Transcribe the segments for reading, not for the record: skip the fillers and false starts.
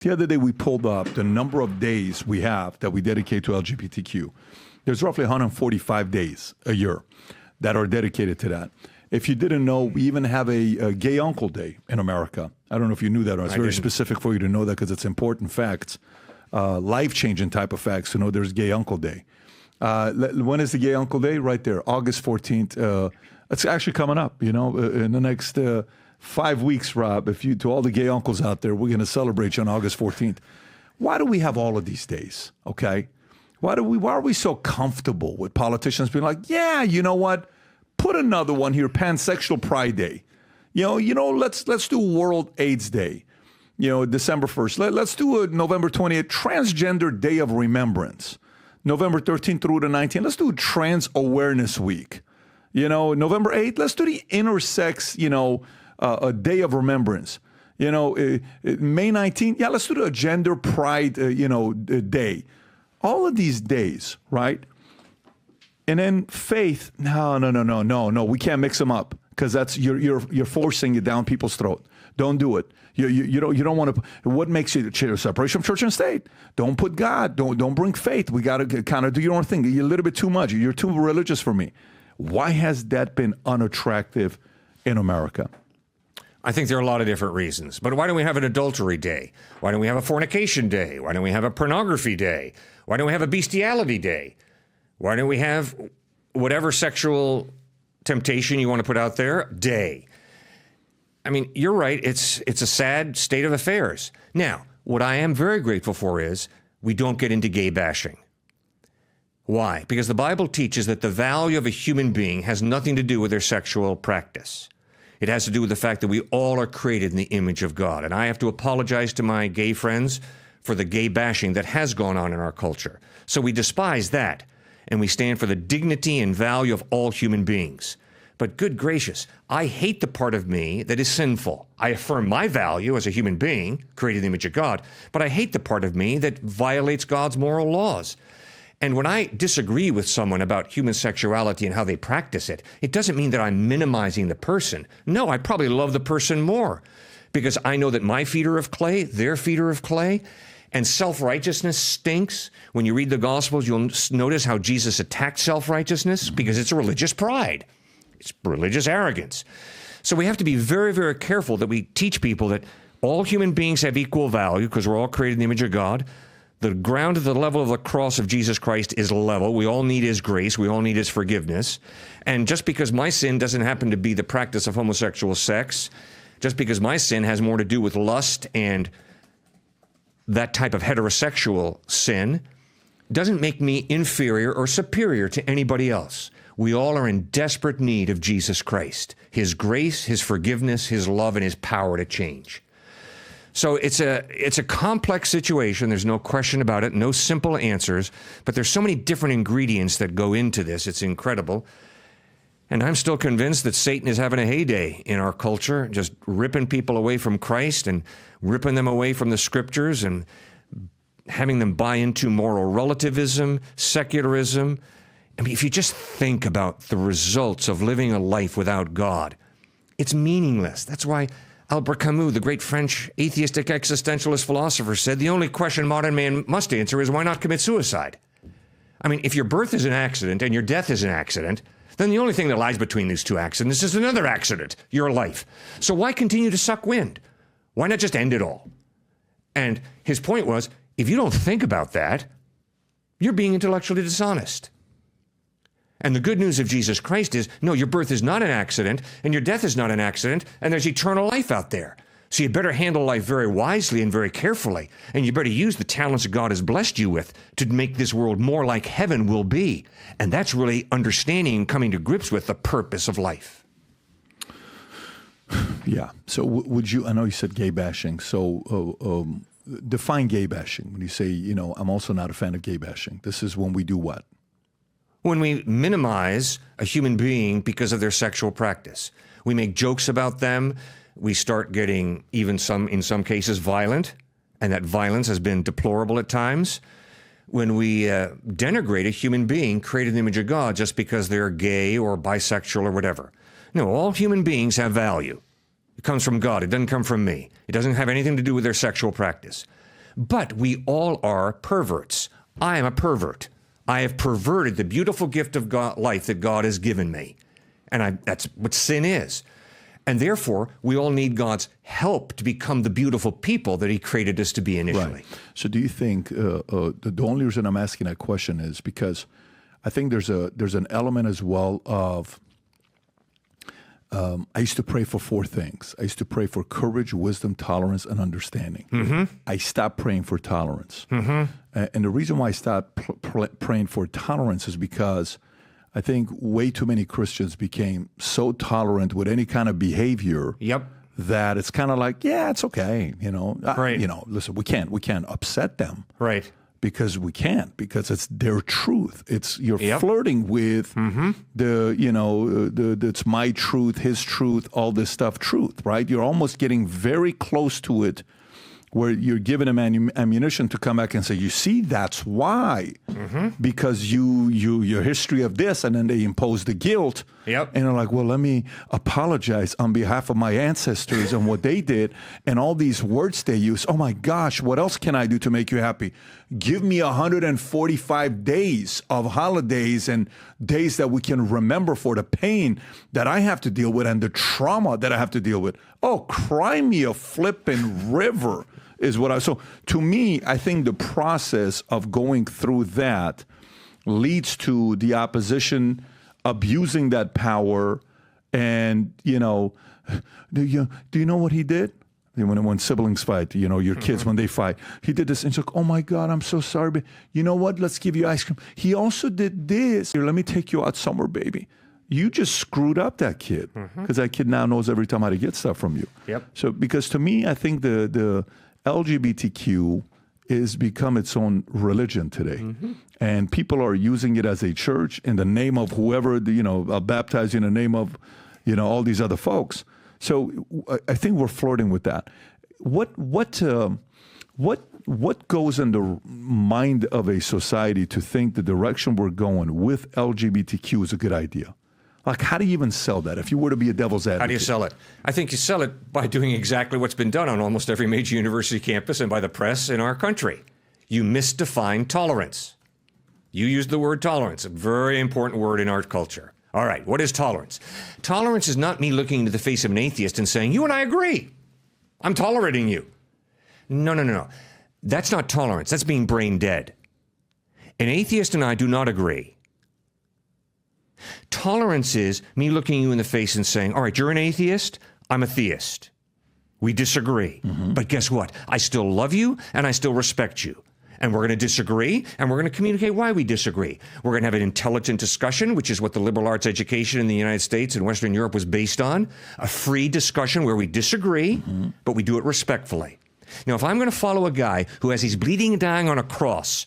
The other day we pulled up the number of days we have that we dedicate to LGBTQ. There's roughly 145 days a year that are dedicated to that. If you didn't know, we even have a gay uncle day in America. I don't know if you knew that or not. It's very specific for you to know that because it's important facts, life-changing type of facts to know there's gay uncle day. When is the gay uncle day? Right there, August 14th. It's actually coming up, in the next 5 weeks, Rob. To all the gay uncles out there, we're going to celebrate you on August 14th. Why do we have all of these days? Okay, why are we so comfortable with politicians being like, yeah, you know what? Put another one here, Pansexual Pride Day. Let's do World AIDS Day. December 1st. Let's do a November 20th Transgender Day of Remembrance. November 13th through the 19th. Let's do Trans Awareness Week. November 8th. Let's do the Intersex. A Day of Remembrance. May 19th. Yeah, let's do the Gender Pride. Day. All of these days, right? And then faith, no. We can't mix them up because that's you're forcing it down people's throat. Don't do it. You don't want to. What makes you separation of church and state? Don't put God. Don't bring faith. We got to kind of do your own thing. You're a little bit too much. You're too religious for me. Why has that been unattractive in America? I think there are a lot of different reasons. But why don't we have an adultery day? Why don't we have a fornication day? Why don't we have a pornography day? Why don't we have a bestiality day? Why don't we have whatever sexual temptation you want to put out there day? I mean, you're right. It's a sad state of affairs. Now, what I am very grateful for is we don't get into gay bashing. Why? Because the Bible teaches that the value of a human being has nothing to do with their sexual practice. It has to do with the fact that we all are created in the image of God. And I have to apologize to my gay friends for the gay bashing that has gone on in our culture. So we despise that. And we stand for the dignity and value of all human beings. But good gracious, I hate the part of me that is sinful. I affirm my value as a human being, created in the image of God, but I hate the part of me that violates God's moral laws. And when I disagree with someone about human sexuality and how they practice it, it doesn't mean that I'm minimizing the person. No, I probably love the person more because I know that my feet are of clay, their feet are of clay. And self-righteousness stinks. When you read the Gospels, you'll notice how Jesus attacked self-righteousness because it's a religious pride. It's religious arrogance. So we have to be very, very careful that we teach people that all human beings have equal value because we're all created in the image of God. The ground at the level of the cross of Jesus Christ is level. We all need his grace. We all need his forgiveness. And just because my sin doesn't happen to be the practice of homosexual sex, just because my sin has more to do with lust and that type of heterosexual sin, doesn't make me inferior or superior to anybody else. We all are in desperate need of Jesus Christ, his grace, his forgiveness, his love, and his power to change. So it's a complex situation. There's no question about it, no simple answers, but there's so many different ingredients that go into this. It's incredible. And I'm still convinced that Satan is having a heyday in our culture, just ripping people away from Christ and ripping them away from the scriptures and having them buy into moral relativism, secularism. I mean, if you just think about the results of living a life without God, it's meaningless. That's why Albert Camus, the great French atheistic existentialist philosopher, said the only question modern man must answer is why not commit suicide? I mean, if your birth is an accident and your death is an accident, then the only thing that lies between these two accidents is another accident, your life. So why continue to suck wind? Why not just end it all? And his point was, if you don't think about that, you're being intellectually dishonest. And the good news of Jesus Christ is, no, your birth is not an accident, and your death is not an accident, and there's eternal life out there. So you better handle life very wisely and very carefully, and you better use the talents that God has blessed you with to make this world more like heaven will be. And that's really understanding and coming to grips with the purpose of life. Yeah. So would you, I know you said gay bashing, so define gay bashing. When you say, I'm also not a fan of gay bashing. This is when we do what? When we minimize a human being because of their sexual practice. We make jokes about them. We start getting even in some cases, violent, and that violence has been deplorable at times. When we denigrate a human being created in the image of God just because they're gay or bisexual or whatever. No, all human beings have value. It comes from God. It doesn't come from me. It doesn't have anything to do with their sexual practice. But we all are perverts. I am a pervert. I have perverted the beautiful gift of God, life that God has given me. And that's what sin is. And therefore, we all need God's help to become the beautiful people that he created us to be initially. Right. So do you think, the only reason I'm asking that question is because I think there's an element as well of, I used to pray for 4 things. I used to pray for courage, wisdom, tolerance, and understanding. Mm-hmm. I stopped praying for tolerance. Mm-hmm. And the reason why I stopped praying for tolerance is because I think way too many Christians became so tolerant with any kind of behavior that it's kind of like, yeah, it's okay. Right. Listen, we can't upset them. Right. Because we can't, because it's their truth. You're flirting with it's my truth, his truth, all this stuff, truth, right? You're almost getting very close to it, where you're giving them ammunition to come back and say, you see, that's why, because your history of this, and then they impose the guilt. And they're like, well, let me apologize on behalf of my ancestors and what they did, and all these words they use. Oh my gosh, what else can I do to make you happy? Give me 145 days of holidays and days that we can remember for the pain that I have to deal with and the trauma that I have to deal with. Oh, cry me a flippin' river is what so to me, I think the process of going through that leads to the opposition abusing that power. And, do you know what he did? When siblings fight, your kids, when they fight, he did this. And it's like, oh my God, I'm so sorry. But you know what? Let's give you ice cream. He also did this. Here, let me take you out somewhere, baby. You just screwed up that kid, because that kid now knows every time how to get stuff from you. So, because to me, I think the LGBTQ is become its own religion today. And people are using it as a church in the name of whoever, baptized in the name of, all these other folks. So I think we're flirting with that. What goes in the mind of a society to think the direction we're going with LGBTQ is a good idea? Like, how do you even sell that? If you were to be a devil's advocate. How do you sell it? I think you sell it by doing exactly what's been done on almost every major university campus and by the press in our country. You misdefine tolerance. You used the word tolerance, a very important word in our culture. All right, what is tolerance? Tolerance is not me looking into the face of an atheist and saying, you and I agree. I'm tolerating you. No. That's not tolerance. That's being brain dead. An atheist and I do not agree. Tolerance is me looking you in the face and saying, all right, you're an atheist, I'm a theist. We disagree. But guess what? I still love you and I still respect you. And we're going to disagree, and we're going to communicate why we disagree. We're going to have an intelligent discussion, which is what the liberal arts education in the United States and Western Europe was based on. A free discussion where we disagree, but we do it respectfully. Now, if I'm going to follow a guy who, as he's bleeding and dying on a cross,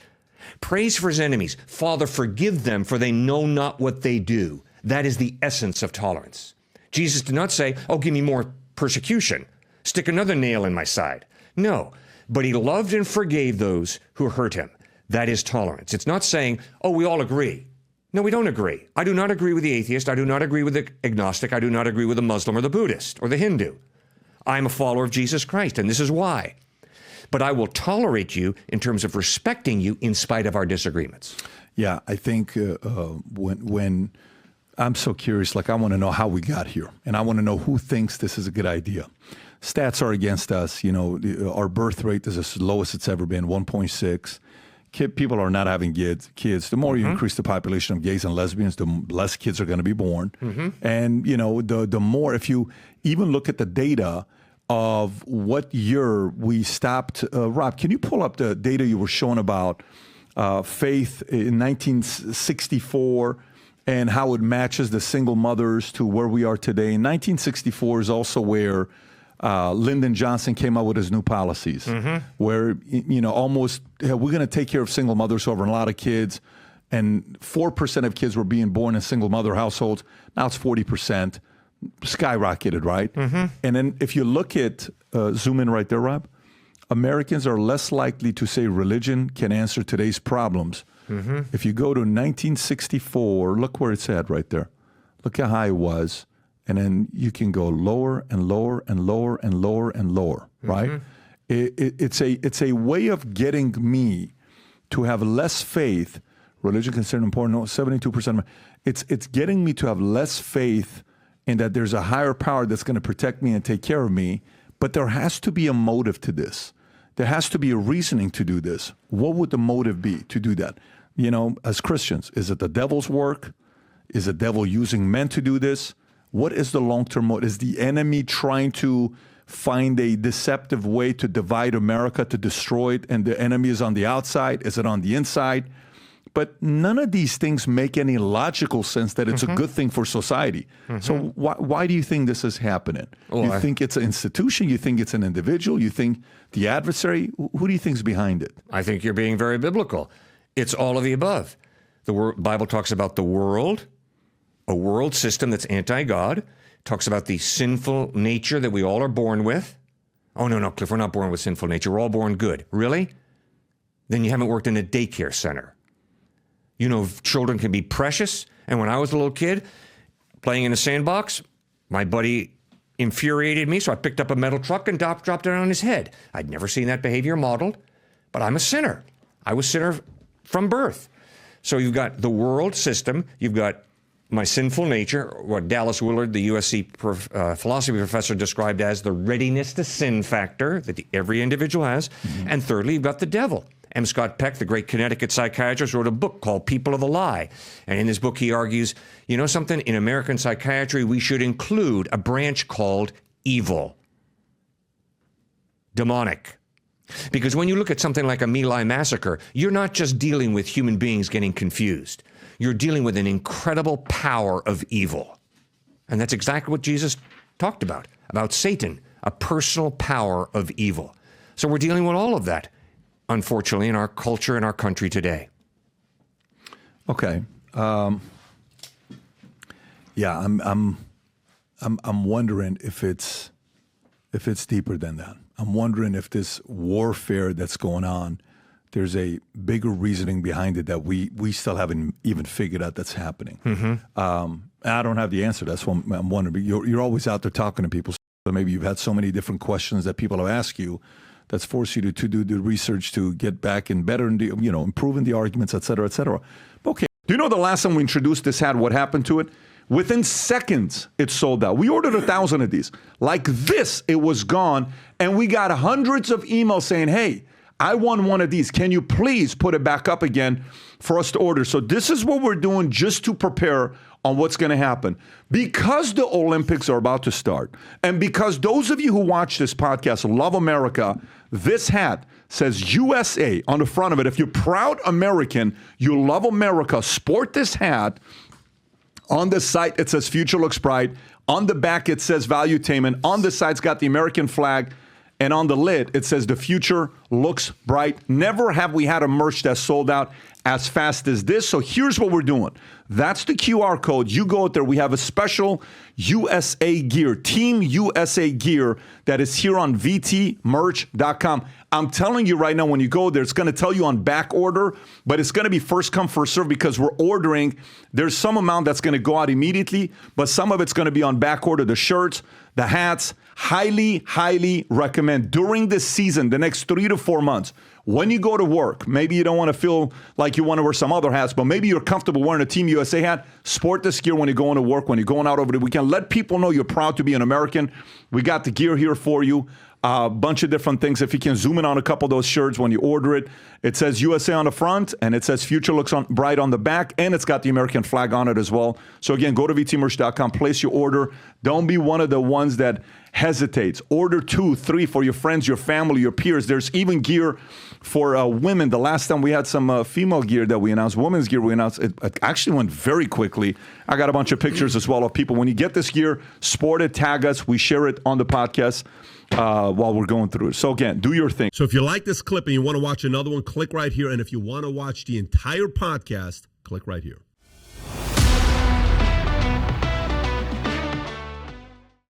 prays for his enemies, Father, forgive them, for they know not what they do. That is the essence of tolerance. Jesus did not say, oh, give me more persecution. Stick another nail in my side. No. But he loved and forgave those who hurt him. That is tolerance. It's not saying, oh, we all agree. No, we don't agree. I do not agree with the atheist. I do not agree with the agnostic. I do not agree with the Muslim or the Buddhist or the Hindu. I'm a follower of Jesus Christ, and this is why. But I will tolerate you in terms of respecting you in spite of our disagreements. Yeah, I think when I'm so curious, like I want to know how we got here, and I want to know who thinks this is a good idea. Stats are against us. Our birth rate is the lowest it's ever been, 1.6. People are not having kids. The more you increase the population of gays and lesbians, the less kids are going to be born. And, the more, if you even look at the data of what year we stopped. Rob, can you pull up the data you were showing about faith in 1964 and how it matches the single mothers to where we are today? In 1964 is also where Lyndon Johnson came out with his new policies, where, almost, we're going to take care of single mothers who have a lot of kids, and 4% of kids were being born in single mother households. Now it's 40%, skyrocketed, right? And then if you look at, zoom in right there, Rob, Americans are less likely to say religion can answer today's problems. If you go to 1964, look where it's at right there. Look how high it was. And then you can go lower and lower and lower and lower and lower, right? It's a way of getting me to have less faith. Religion considered important. No, 72%. It's getting me to have less faith in that there's a higher power that's going to protect me and take care of me. But there has to be a motive to this. There has to be a reasoning to do this. What would the motive be to do that? You know, as Christians, is it the devil's work? Is the devil using men to do this? What is the long-term motive? Is the enemy trying to find a deceptive way to divide America, to destroy it, and the enemy is on the outside? Is it on the inside? But none of these things make any logical sense that it's a good thing for society. So why do you think this is happening? Well, you think it's an institution? You think it's an individual? You think the adversary? Who do you think is behind it? I think you're being very biblical. It's all of the above. The Bible talks about the world, a world system that's anti-God. It talks about the sinful nature that we all are born with. Oh, no, Cliff, we're not born with sinful nature. We're all born good. Really? Then you haven't worked in a daycare center. You know, children can be precious. And when I was a little kid playing in a sandbox, my buddy infuriated me, so I picked up a metal truck and dropped it on his head. I'd never seen that behavior modeled, but I'm a sinner. I was a sinner from birth. So you've got the world system, you've got my sinful nature, what Dallas Willard, the USC philosophy professor, described as the readiness to sin factor that every individual has. And thirdly, you've got the devil. M. Scott Peck, the great Connecticut psychiatrist, wrote a book called People of the Lie. And in this book, he argues, you know something? In American psychiatry, we should include a branch called evil, demonic. Because when you look at something like a My Lai massacre, you're not just dealing with human beings getting confused. You're dealing with an incredible power of evil. And that's exactly what Jesus talked about Satan, a personal power of evil. So we're dealing with all of that, unfortunately, in our culture and our country today. Okay. Yeah, I'm wondering if it's deeper than that. I'm wondering if this warfare that's going on, there's a bigger reasoning behind it that we still haven't even figured out that's happening. I don't have the answer. That's what I'm wondering. But you're always out there talking to people, so maybe you've had so many different questions that people have asked you that's forced you to do the research to get back and better, improving the arguments, et cetera, et cetera. Okay. Do you know the last time we introduced this hat, what happened to it? Within seconds, it sold out. We ordered 1,000 of these. Like this, it was gone. And we got hundreds of emails saying, hey, I want one of these. Can you please put it back up again for us to order? So this is what we're doing just to prepare on what's going to happen. Because the Olympics are about to start, and because those of you who watch this podcast love America, this hat says USA on the front of it. If you're proud American, you love America, sport this hat. On the site, it says Future Looks Bright. On the back, it says Valuetainment. On the side, it's got the American flag. And on the lid, it says the future looks bright. Never have we had a merch that sold out as fast as this. So here's what we're doing. That's the QR code. You go out there. We have a special USA gear, Team USA gear that is here on vtmerch.com. I'm telling you right now, when you go there, it's going to tell you on back order, but it's going to be first come, first serve because we're ordering. There's some amount that's going to go out immediately, but some of it's going to be on back order. The shirts, the hats, highly, highly recommend during this season, the next 3 to 4 months. When you go to work, maybe you don't want to feel like you want to wear some other hats, but maybe you're comfortable wearing a Team USA hat. Sport this gear when you're going to work, when you're going out over the weekend. Let people know you're proud to be an American. We got the gear here for you. A bunch of different things. If you can zoom in on a couple of those shirts when you order it, it says USA on the front, and it says Future Looks Bright on the back, and it's got the American flag on it as well. So again, go to vtmerch.com, place your order. Don't be one of the ones that hesitates. Order 2, 3 for your friends, your family, your peers. There's even gear for women. The last time we had some female gear that we announced, women's gear we announced, it actually went very quickly. I got a bunch of pictures as well of people. When you get this gear, sport it, tag us. We share it on the podcast while we're going through it. So again, do your thing. So if you like this clip and you want to watch another one, click right here. And if you want to watch the entire podcast, click right here.